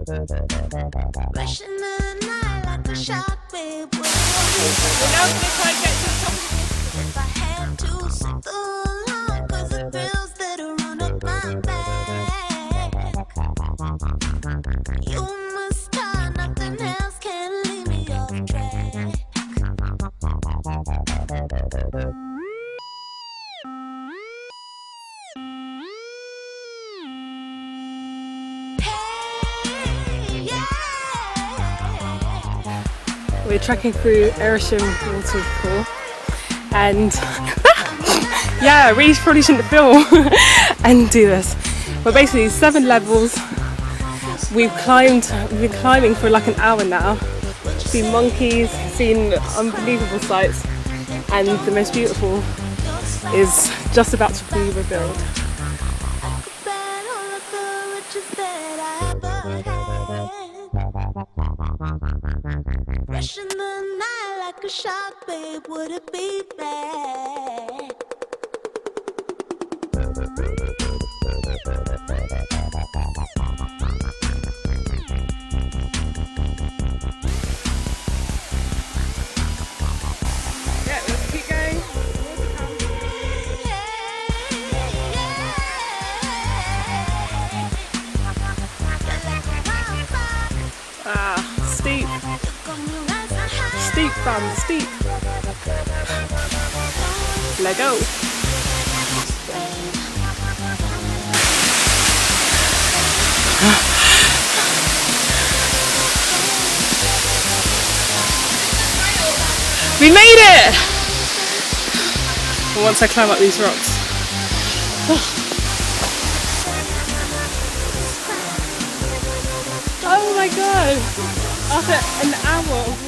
Rushing the night like a shark, babe. We're now going to try and get to the top. If I had to sing along, 'cause the thrills that run up my back. You must start, nothing else can leave me off track. Hey, yeah. We're trekking through Erawan Waterfall and yeah, I really probably shouldn't film and do this. But basically 7 levels. We've been climbing for like an hour now. Seen monkeys, seen unbelievable sights, and the most beautiful is just about to be revealed. Rushing the night like a shark, babe, would it be bad? Yeah, let's keep going. Steep. Steep, fam, steep. Let go. We made it! Once I climb up these rocks. Oh my god! After an hour of